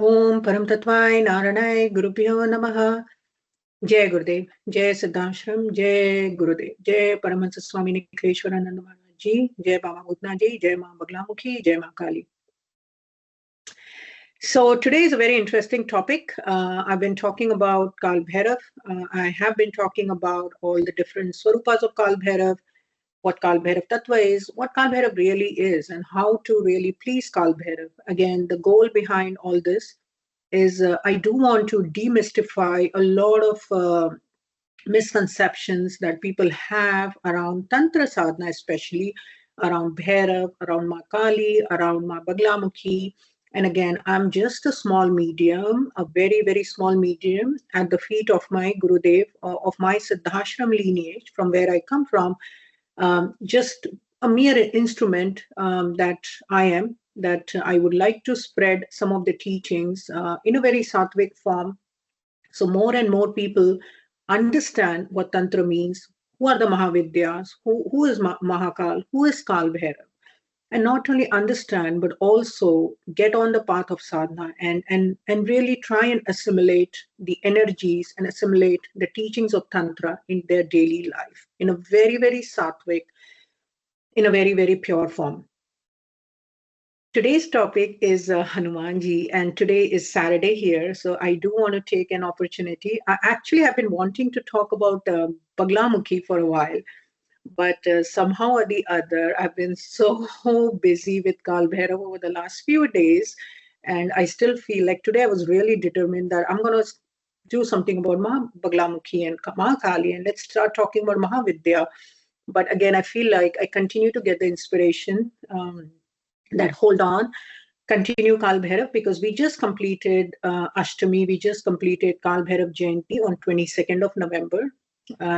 Om Param Tattvai Naranay Gurubhyo Namaha. Jai Gurudev, Jai Siddhashram, Jai Gurudev, Jai Paramahansa Swami Nikhleshwarananda Maharaj Ji, Jai Baba Bhutna Ji, Jai Ma Baglamukhi, Jai Ma Kali. So today is a very interesting topic. I've been talking about Kal Bhairav. I have been talking about all the different swarupas of Kal Bhairav, what Kal Bhairav Tattva is, what Kal Bhairav really is, and how to really please Kal Bhairav. Again, the goal behind all this is I do want to demystify a lot of misconceptions that people have around Tantra sadhana, especially around Bhairav, around Ma Kali, around Ma Baglamukhi. And again, I'm just a small medium, a very, very small medium at the feet of my Gurudev, of my Siddhashram lineage, from where I come from. Just a mere instrument that I am, that I would like to spread some of the teachings in a very sattvic form. So more and more people understand what Tantra means, who are the Mahavidyas, who is Mahakal, who is Kal Bhairav. And not only understand, but also get on the path of sadhana and really try and assimilate the energies and assimilate the teachings of Tantra in their daily life in a very, very sattvic, in a very, very pure form. Today's topic is Hanumanji, and today is Saturday here. So I do want to take an opportunity. I actually have been wanting to talk about Baglamukhi for a while, but somehow or the other, I've been so busy with Kal Bhairav over the last few days. And I still feel like today I was really determined that I'm going to do something about Baglamukhi and Mahakali, and let's start talking about Mahavidya. But again, I feel like I continue to get the inspiration that hold on, continue Kal Bhairav, because we just completed Ashtami, we just completed Kal Bhairav Jayanti on 22nd of November.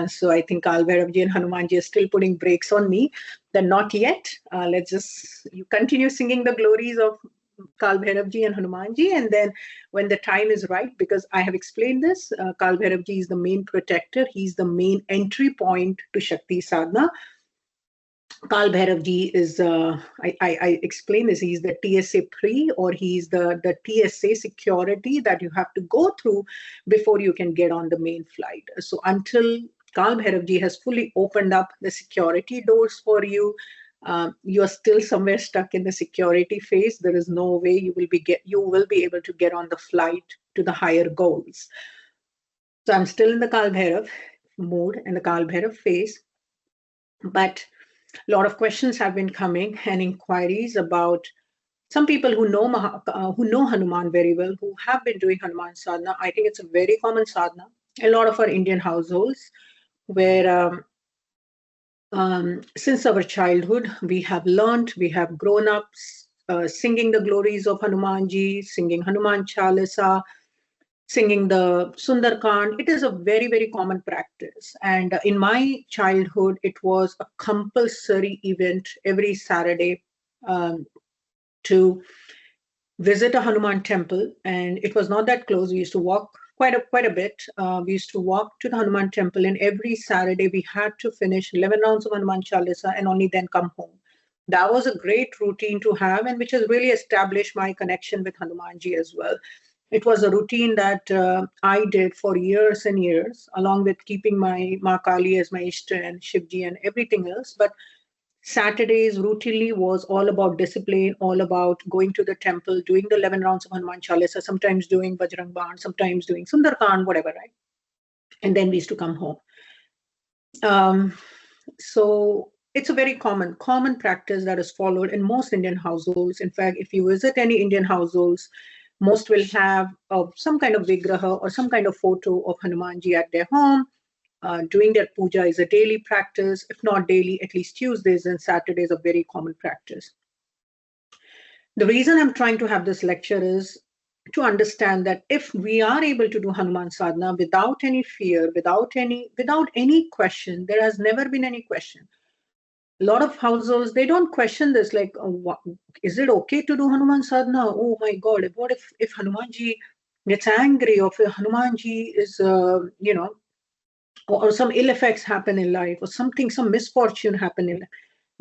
So I think Kal Bhairav Ji and Hanumanji are still putting brakes on me. Then not yet. You continue singing the glories of Kal Bhairav Ji and Hanumanji, and then when the time is right, because I have explained this, Kal Bhairav Ji is the main protector. He's the main entry point to Shakti Sadhana. Kal Bhairav Ji is, I explain this, he's the TSA pre, or he's the TSA security that you have to go through before you can get on the main flight. So until Kal Bhairav Ji has fully opened up the security doors for you, you are still somewhere stuck in the security phase. There is no way you will be able to get on the flight to the higher goals. So I'm still in the Kal Bhairav mode and the Kal Bhairav phase, but a lot of questions have been coming and inquiries about some people who know Hanuman very well, who have been doing Hanuman sadhana. I think it's a very common sadhana. A lot of our Indian households, where since our childhood we have learned, we have grown up singing the glories of Hanumanji, singing Hanuman Chalisa, singing the Sundarkand. It is a very, very common practice. And in my childhood, it was a compulsory event every Saturday to visit a Hanuman temple. And it was not that close. We used to walk quite a bit. We used to walk to the Hanuman temple, and every Saturday we had to finish 11 rounds of Hanuman Chalisa and only then come home. That was a great routine to have, and which has really established my connection with Hanumanji as well. It was a routine that I did for years and years, along with keeping my Ma Kali as my Ishta and Shivji and everything else. But Saturdays routinely was all about discipline, all about going to the temple, doing the 11 rounds of Hanuman Chalisa, sometimes doing Bajrang Baan, sometimes doing Sundarkand, whatever, right? And then we used to come home. So it's a very common practice that is followed in most Indian households. In fact, if you visit any Indian households, most will have some kind of vigraha or some kind of photo of Hanumanji at their home. Doing their puja is a daily practice. If not daily, at least Tuesdays and Saturdays are very common practice. The reason I'm trying to have this lecture is to understand that if we are able to do Hanuman sadhana without any fear, without any question, there has never been any question. A lot of households, they don't question this, like, is it okay to do Hanuman sadhana? Oh my God, what if Hanumanji gets angry, or if Hanumanji is, or some ill effects happen in life, or some misfortune happen in life.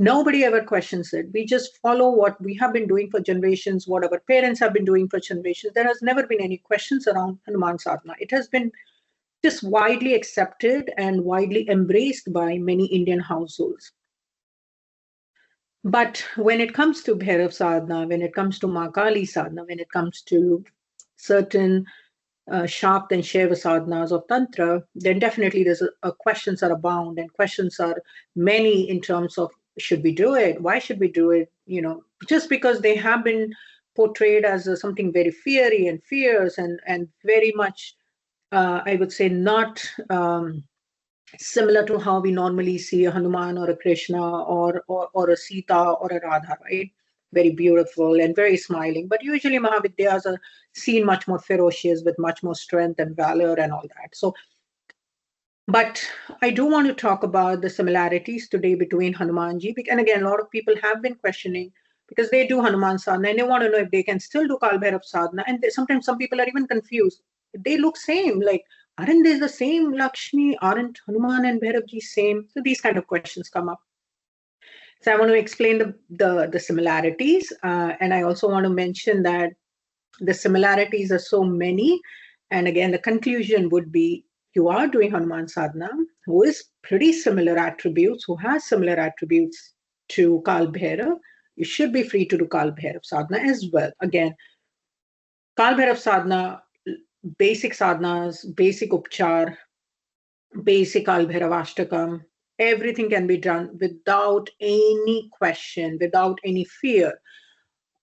Nobody ever questions it. We just follow what we have been doing for generations, what our parents have been doing for generations. There has never been any questions around Hanuman sadhana. It has been just widely accepted and widely embraced by many Indian households. But when it comes to Bhairav sadhana, when it comes to Makali sadhana, when it comes to certain Shakt and Shiva sadhanas of Tantra, then definitely there's questions are abound, and questions are many in terms of, should we do it? Why should we do it? Just because they have been portrayed as something very fiery and fierce and very much, I would say, not similar to how we normally see a Hanuman or a Krishna or a Sita or a Radha, right? Very beautiful and very smiling. But usually Mahavidyas are seen much more ferocious, with much more strength and valor and all that. So, but I do want to talk about the similarities today between Hanumanji. And again, a lot of people have been questioning, because they do Hanuman sadhana and they want to know if they can still do Kal Bhairav sadhana. And sometimes some people are even confused. They look same, like, aren't they the same Lakshmi? Aren't Hanuman and Bhairavji same? So these kind of questions come up. So I want to explain the similarities. And I also want to mention that the similarities are so many. And again, the conclusion would be, you are doing Hanuman sadhana, who is pretty similar attributes, who has similar attributes to Kal Bhairav. You should be free to do Kal Bhairav sadhana as well. Again, Kal Bhairav sadhana, basic sadhanas, basic upchar, basic Kal Bhairav Ashtakam, everything can be done without any question, without any fear.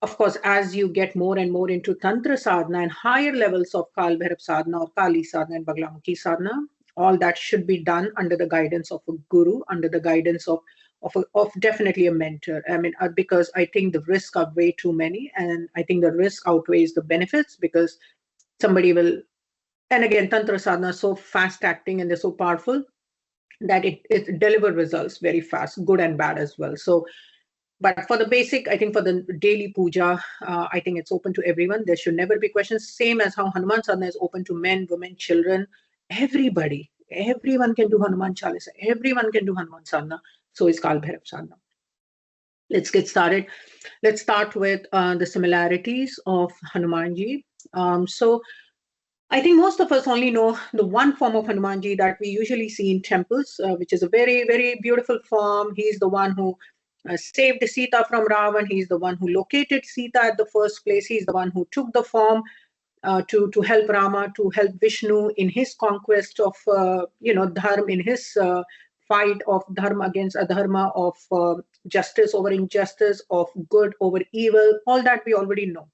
Of course, as you get more and more into Tantra sadhana and higher levels of Kal Bhairav sadhana or Kali sadhana and Panchamukhi sadhana, all that should be done under the guidance of a guru, under the guidance of definitely a mentor. I mean, because I think the risks are way too many, and I think the risk outweighs the benefits, because somebody will, and again, Tantra sadhana is so fast acting and they're so powerful that it delivers results very fast, good and bad as well. So, but for the basic, I think for the daily puja, I think it's open to everyone. There should never be questions. Same as how Hanuman sadhana is open to men, women, children, everybody. Everyone can do Hanuman Chalisa. Everyone can do Hanuman sadhana. So is Kal Bhairav sadhana. Let's get started. Let's start with the similarities of Hanumanji. So I think most of us only know the one form of Hanumanji that we usually see in temples, which is a very, very beautiful form. He's the one who saved Sita from Ravan. He's the one who located Sita at the first place. He's the one who took the form to help Rama, to help Vishnu in his conquest of, dharma, in his fight of dharma against adharma, of justice over injustice, of good over evil. All that we already know.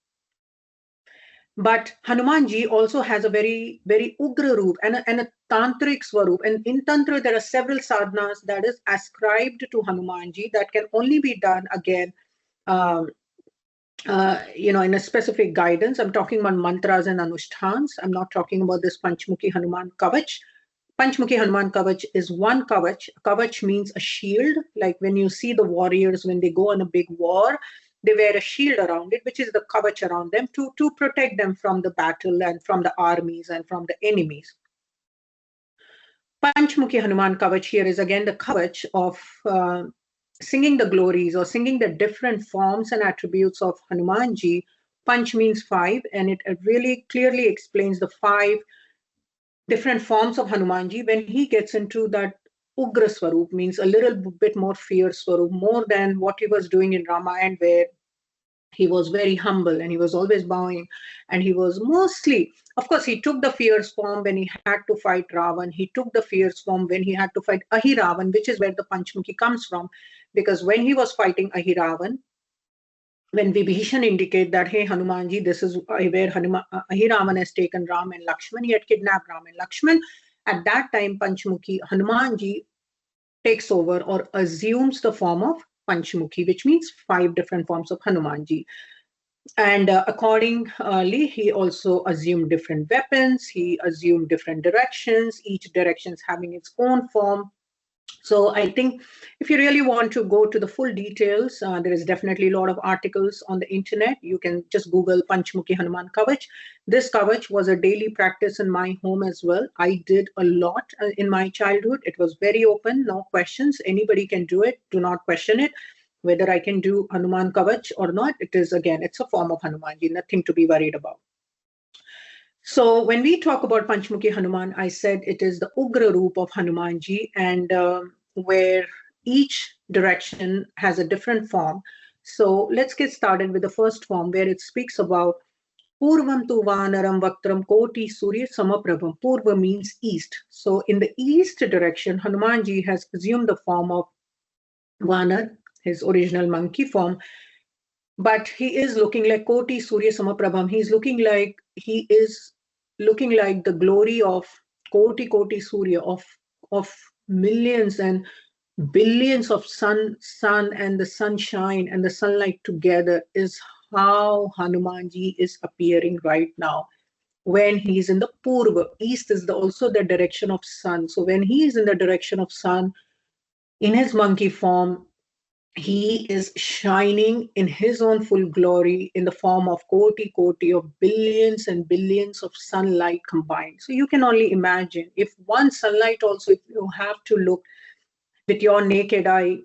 But Hanumanji also has a very, very ugra roop and a tantric swaroop. And in Tantra, there are several sadhanas that is ascribed to Hanumanji that can only be done again, in a specific guidance. I'm talking about mantras and anushtans. I'm not talking about this Panchmukhi Hanuman Kavach. Panchmukhi Hanuman Kavach is one kavach. Kavach means a shield. Like when you see the warriors, when they go on a big war, they wear a shield around it, which is the kavach around them to protect them from the battle and from the armies and from the enemies. Panchmukhi Hanuman Kavach here is again the kavach of singing the glories or singing the different forms and attributes of Hanumanji. Panch means 5, and it really clearly explains the 5 different forms of Hanumanji. When he gets into that Ugra Swaroop, means a little bit more fierce Swaroop, more than what he was doing in Ramayana, where he was very humble and he was always bowing, and he was mostly, of course, he took the fierce form when he had to fight Ravan. He took the fierce form when he had to fight Ahiravan, which is where the Panchamukhi comes from, because when he was fighting Ahiravan, when Vibhishan indicate that, hey, Hanumanji, this is where Ahiravan has taken Ram and Lakshman, he had kidnapped Ram and Lakshman. At that time, Panchamukhi Hanumanji takes over or assumes the form of Panchamukhi, which means 5 different forms of Hanumanji. And accordingly, he also assumed different weapons. He assumed different directions, each direction having its own form. So I think if you really want to go to the full details, there is definitely a lot of articles on the internet. You can just Google Panchmukhi Hanuman Kavach. This Kavach was a daily practice in my home as well. I did a lot in my childhood. It was very open, no questions. Anybody can do it. Do not question it. Whether I can do Hanuman Kavach or not, it is, again, it's a form of Hanumanji, nothing to be worried about. So when we talk about Panchmukhi Hanuman, I said it is the Ugra Roop of Hanumanji, and where each direction has a different form. So let's get started with the first form, where it speaks about Purvam tu Vanaram Vaktram Koti Surya Samaprabham. Purva means east. So in the east direction, Hanumanji has assumed the form of Vanar, his original monkey form, but he is looking like Koti Surya Samaprabham. He is looking like the glory of Koti Surya, of millions and billions of sun and the sunshine and the sunlight together is how Hanumanji is appearing right now. When he is in the Purva, east is also the direction of sun. So when he is in the direction of sun, in his monkey form, he is shining in his own full glory in the form of koti of billions and billions of sunlight combined. So you can only imagine, if one sunlight also, if you have to look with your naked eye,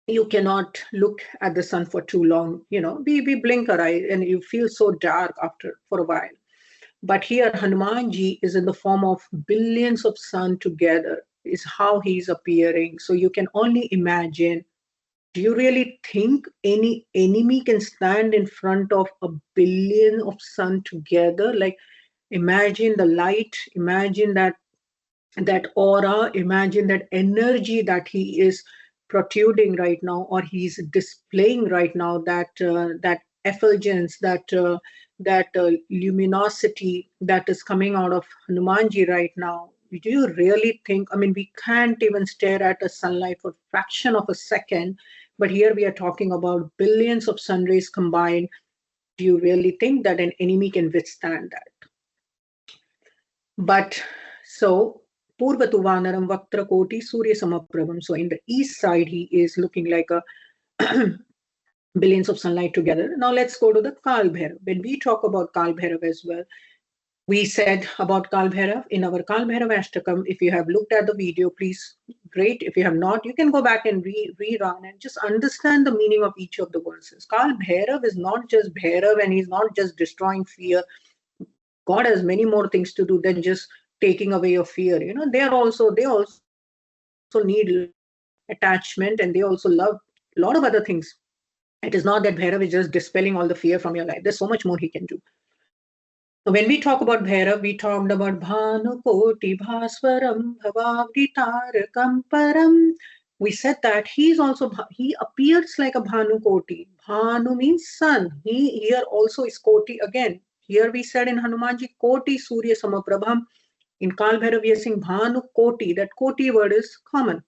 you cannot look at the sun for too long. We blink our eye and you feel so dark for a while. But here Hanumanji is in the form of billions of sun together, is how he's appearing. So you can only imagine. Do you really think any enemy can stand in front of a billion of sun together? Like, imagine the light, imagine that aura, imagine that energy that he is protruding right now, or he's displaying right now, that effulgence, that luminosity that is coming out of Hanumanji right now. Do you really think? I mean, we can't even stare at a sunlight for a fraction of a second, but here we are talking about billions of sun rays combined. Do you really think that an enemy can withstand that? But so Purvatu Vanaram Vaktra Koti Surya Samaprabham. So in the east side, he is looking like a billions of sunlight together. Now let's go to the Kal Bhairav. When we talk about Kal Bhairav as well, we said about Kal Bhairav in our Kal Bhairav Ashtakam. If you have looked at the video, please, great. If you have not, you can go back and rerun and just understand the meaning of each of the verses. Kal Bhairav is not just Bhairav, and he's not just destroying fear. God has many more things to do than just taking away your fear. They also need attachment, and they also love a lot of other things. It is not that Bhairav is just dispelling all the fear from your life. There's so much more he can do. When we talk about Bhairav, we talked about Bhanu Koti Bhaswaram Bhavavditarakam Param. We said that he appears like a Bhanu Koti. Bhanu means sun. He here also is Koti again. Here we said in Hanumanji Koti Surya Samaprabham. In Kal Bhairav we are saying Bhanu Koti. That Koti word is common.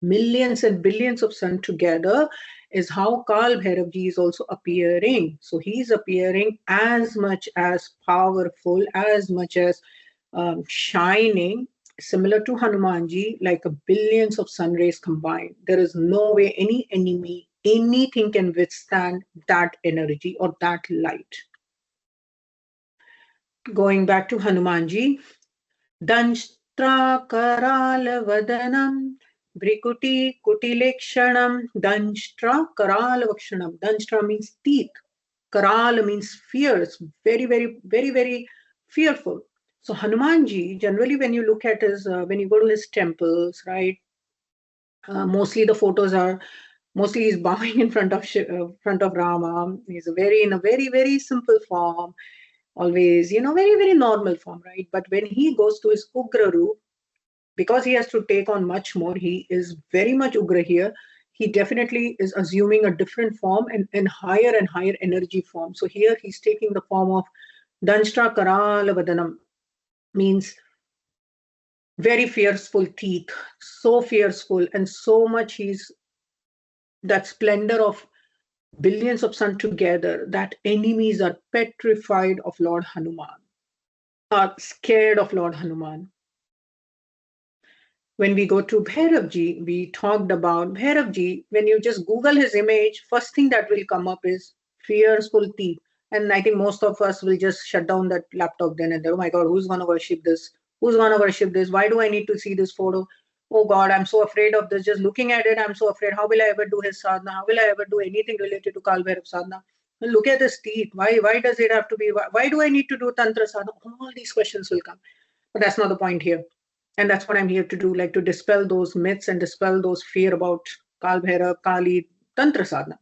Millions and billions of sun together is how Kal Bhairav ji is also appearing. So he's appearing as much as powerful, as much as shining, similar to Hanumanji, like a billions of sun rays combined. There is no way any enemy, anything can withstand that energy or that light. Going back to Hanumanji, Danshtra Karala Vadanam Brikuti Kutilekshanam Danshtra Karala Vakshanam. Danshtra means teeth. Karala means fierce, very, very, very, very fearful. So Hanumanji, generally when you look at his, when you go to his temples, right, mostly the photos are, mostly he's bowing in front of Rama. He's in a very, very simple form. Always, very, very normal form, right? But when he goes to his Ugra Roop, because he has to take on much more, he is very much Ugra here. He definitely is assuming a different form and higher energy form. So here he's taking the form of Danshtra Karala Vadanam, means very fearful teeth, so fearful, and so much that splendor of billions of sun together that enemies are petrified of Lord Hanuman, are scared of Lord Hanuman. When we go to Bhairavji, we talked about Bhairavji. When you just Google his image, first thing that will come up is fearful teeth. And I think most of us will just shut down that laptop then and there. Oh my God, who's going to worship this? Who's going to worship this? Why do I need to see this photo? Oh God, I'm so afraid of this. Just looking at it, I'm so afraid. How will I ever do his sadhana? How will I ever do anything related to Kal Bhairav sadhana? Look at his teeth. Why does it have to be? Why do I need to do Tantra sadhana? All these questions will come. But that's not the point here. And that's what I'm here to do, like to dispel those myths and dispel those fear about Kal Bhairav, Kali, Tantra sadhana.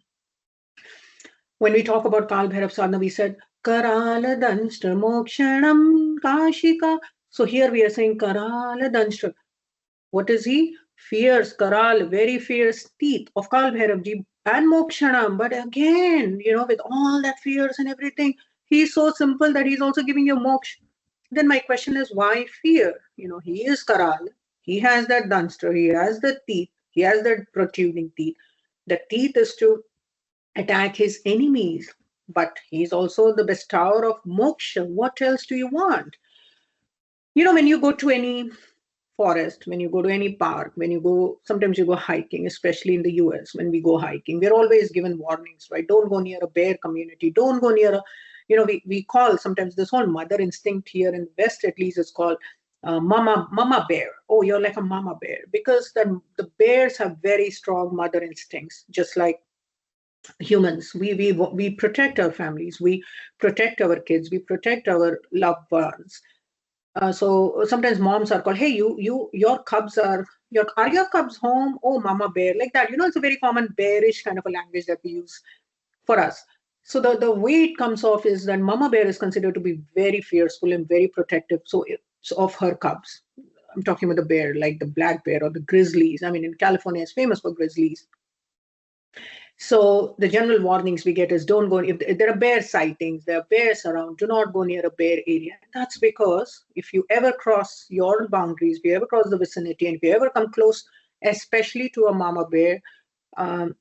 When we talk about Kal Bhairav sadhana, we said Karala Danshtra Mokshanam Kashika. So here we are saying Karala Danshtra. What is he? Fierce, Karal, very fierce teeth of Kal Bhairavji and Mokshanam. But again, with all that fears and everything, he's so simple that he's also giving you moksha. Then my question is, why fear? He is Karal. He has that Danstra. He has the teeth. He has that protruding teeth. The teeth is to attack his enemies. But he's also the bestower of moksha. What else do you want? When you go to any forest, when you go to any park, sometimes you go hiking, especially in the US, when we go hiking, we're always given warnings, right? Don't go near a bear community. Don't go near we call sometimes this whole mother instinct here in the West, at least, is called mama bear. Oh, you're like a mama bear, because the bears have very strong mother instincts, just like humans. We protect our families, we protect our kids, we protect our loved ones. So sometimes moms are called, hey, your cubs are your cubs home? Oh, mama bear, like that. It's a very common bearish kind of a language that we use for us. So the way it comes off is that mama bear is considered to be very fearful and very protective. So of her cubs. I'm talking about the bear, like the black bear or the grizzlies. I mean, in California, it's famous for grizzlies. So the general warnings we get is don't go, if there are bear sightings, there are bears around, do not go near a bear area. That's because if you ever cross your boundaries, if you ever cross the vicinity, and if you ever come close, especially to a mama bear,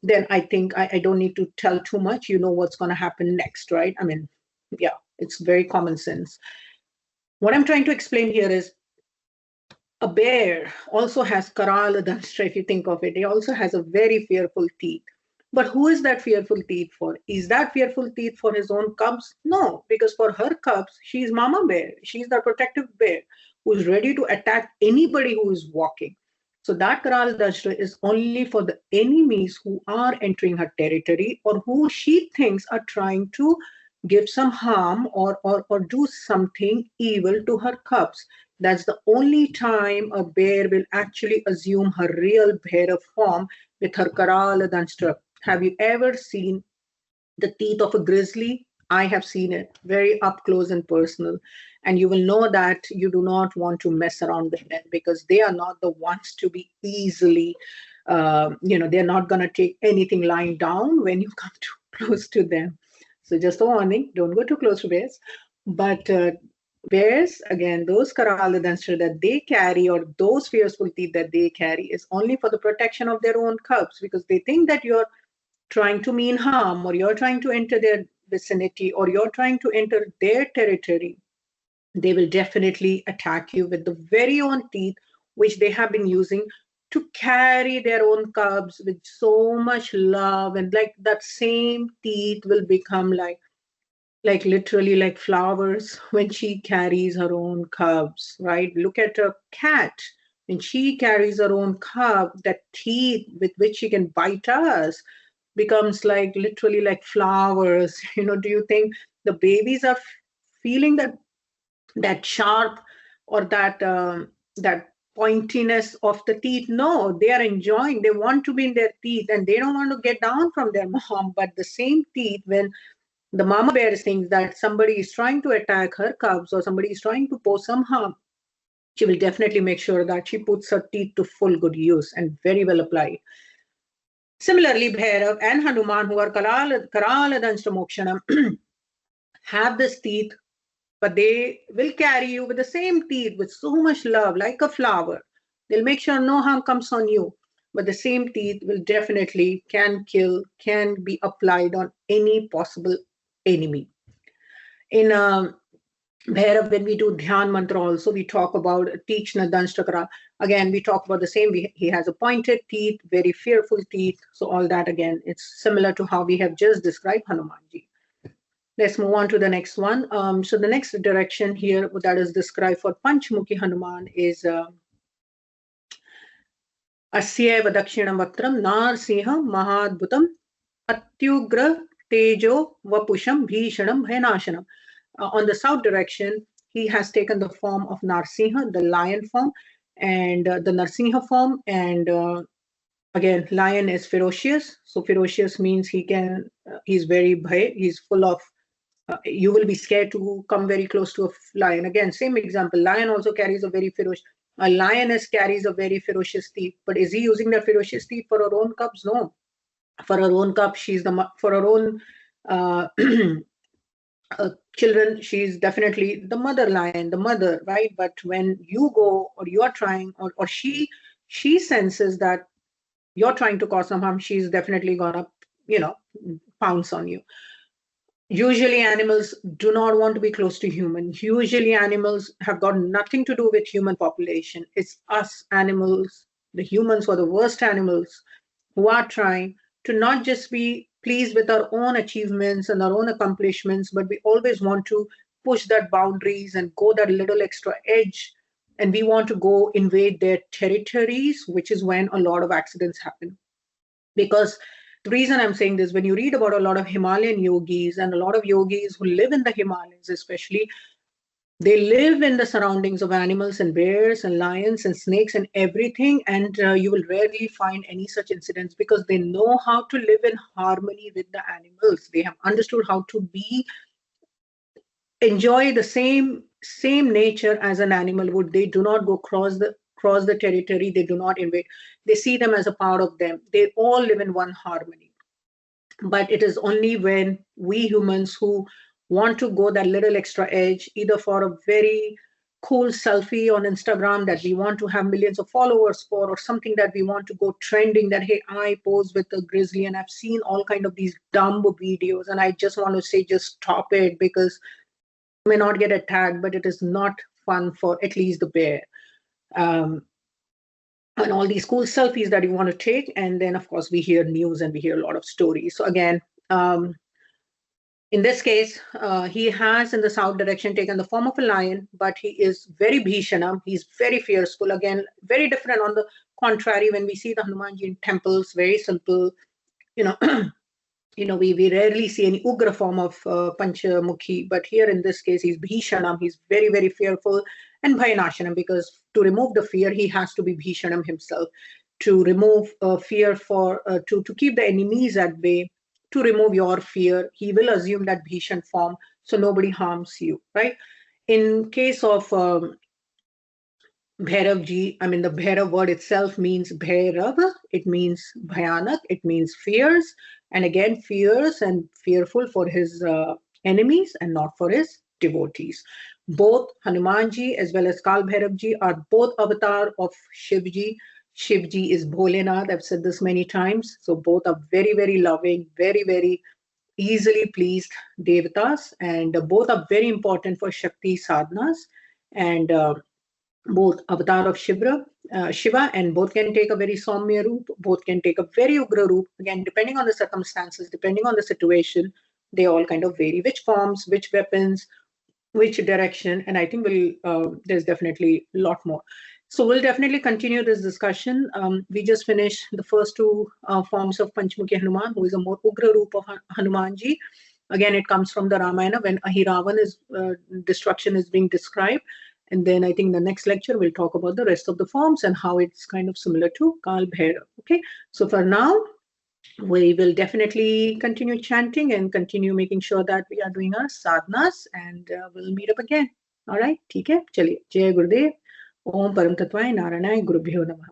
then I think I don't need to tell too much. You know what's going to happen next, right? I mean, yeah, it's very common sense. What I'm trying to explain here is a bear also has Karala Danstra, if you think of it. He also has a very fearful teeth. But who is that fearful teeth for? Is that fearful teeth for his own cubs? No, because for her cubs, she's Mama Bear. She's the protective bear who's ready to attack anybody who is walking. So that Karal Dashra is only for the enemies who are entering her territory or who she thinks are trying to give some harm or do something evil to her cubs. That's the only time a bear will actually assume her real bear form with her Karal Dashra. Have you ever seen the teeth of a grizzly? I have seen it very up close and personal. And you will know that you do not want to mess around with them because they are not the ones to be easily, they're not going to take anything lying down when you come too close to them. So just a warning, don't go too close to bears. But bears, again, those Karala Danstra that they carry or those fearful teeth that they carry is only for the protection of their own cubs because they think that you're trying to mean harm or you're trying to enter their vicinity or you're trying to enter their territory, they will definitely attack you with the very own teeth which they have been using to carry their own cubs with so much love. And like that same teeth will become like literally like flowers when she carries her own cubs, right? Look at a cat. When she carries her own cub, that teeth with which she can bite us becomes like literally like flowers. Do you think the babies are feeling that sharp or that pointiness of the teeth? No, they are enjoying. They want to be in their teeth and they don't want to get down from their mom. But the same teeth, when the mama bear thinks that somebody is trying to attack her cubs or somebody is trying to pose some harm, she will definitely make sure that she puts her teeth to full good use and very well applied. Similarly, Bhairav and Hanuman, who are Karala Danstra Mokshanam, have this teeth, but they will carry you with the same teeth with so much love, like a flower. They'll make sure no harm comes on you, but the same teeth will definitely can kill, can be applied on any possible enemy. In Bhairav, when we do Dhyan Mantra also, we talk about Teechna Danshtakara. Again, we talk about the same. He has a pointed teeth, very fearful teeth. So all that again, it's similar to how we have just described Hanumanji. Let's move on to the next one. So the next direction here that is described for Panchmukhi Hanuman is Asyeva Dakshinam Vaktram Narsinha Mahadbhutam Atyugra Tejo Vapusham Bhishanam Bhayanashanam. On the south direction, he has taken the form of Narsinha, the lion form, and the Narsinha form. And again, lion is ferocious. So ferocious means he's very bhay, he's full of, you will be scared to come very close to a lion. Again, same example, lion also carries a very ferocious, a lioness carries a very ferocious teeth, but is he using that ferocious teeth for her own cubs? No. For her own cub, for her own children, she's definitely the mother lion, the mother, right? But when you go or you are trying, or she senses that you're trying to cause some harm, she's definitely gonna, pounce on you. Usually animals do not want to be close to humans. Usually animals have got nothing to do with human population. It's us animals, the humans who are the worst animals, who are trying to not just be pleased with our own achievements and our own accomplishments, but we always want to push that boundaries and go that little extra edge. And we want to go invade their territories, which is when a lot of accidents happen. Because the reason I'm saying this, when you read about a lot of Himalayan yogis and a lot of yogis who live in the Himalayas, especially, they live in the surroundings of animals and bears and lions and snakes and everything. And you will rarely find any such incidents because they know how to live in harmony with the animals. They have understood how to enjoy the same nature as an animal would. They do not go cross the territory. They do not invade. They see them as a part of them. They all live in one harmony. But it is only when we humans who want to go that little extra edge, either for a very cool selfie on Instagram that we want to have millions of followers for, or something that we want to go trending, that, hey, I pose with a grizzly. And I've seen all kind of these dumb videos. And I just want to say, just stop it, because you may not get attacked, but it is not fun for at least the bear. And all these cool selfies that you want to take. And then, of course, we hear news and we hear a lot of stories. So again, in this case, he has in the south direction taken the form of a lion, but he is very bhishanam. He's very fearful. Again, very different on the contrary when we see the Hanumanji in temples, very simple. We rarely see any ugra form of Panchamukhi, but here in this case, he's bhishanam. He's very, very fearful. And bhayanashanam, because to remove the fear, he has to be bhishanam himself. To remove fear to keep the enemies at bay, to remove your fear, he will assume that bhishan form, so nobody harms you, right? In case of Bhairav ji, I mean, the Bhairav word itself means Bhairav. It means Bhayanak. It means fierce. And again, fierce and fearful for his enemies and not for his devotees. Both Hanumanji as well as Kal Bhairav ji are both avatar of Shivji. Shivji is Bholenath. I've said this many times. So both are very, very loving, very, very easily pleased devatas. And both are very important for Shakti sadhanas. And both avatar of Shiva, and both can take a very Saumya roop, both can take a very Ugra roop. Again, depending on the circumstances, depending on the situation, they all kind of vary. Which forms, which weapons, which direction, and I think there's definitely a lot more. So we'll definitely continue this discussion. We just finished the first two forms of Panchmukhi Hanuman, who is a more Ugra roop of Hanumanji. Again, it comes from the Ramayana when Ahiravan destruction is being described. And then I think the next lecture we'll talk about the rest of the forms and how it's kind of similar to Kal Bhairav. Okay, so for now, we will definitely continue chanting and continue making sure that we are doing our sadhanas, and we'll meet up again. All right, ठीक है, चलिए, जय गुरुदेव, ओम परम तत्वाय नारायणाय गुरुभ्यो नमः.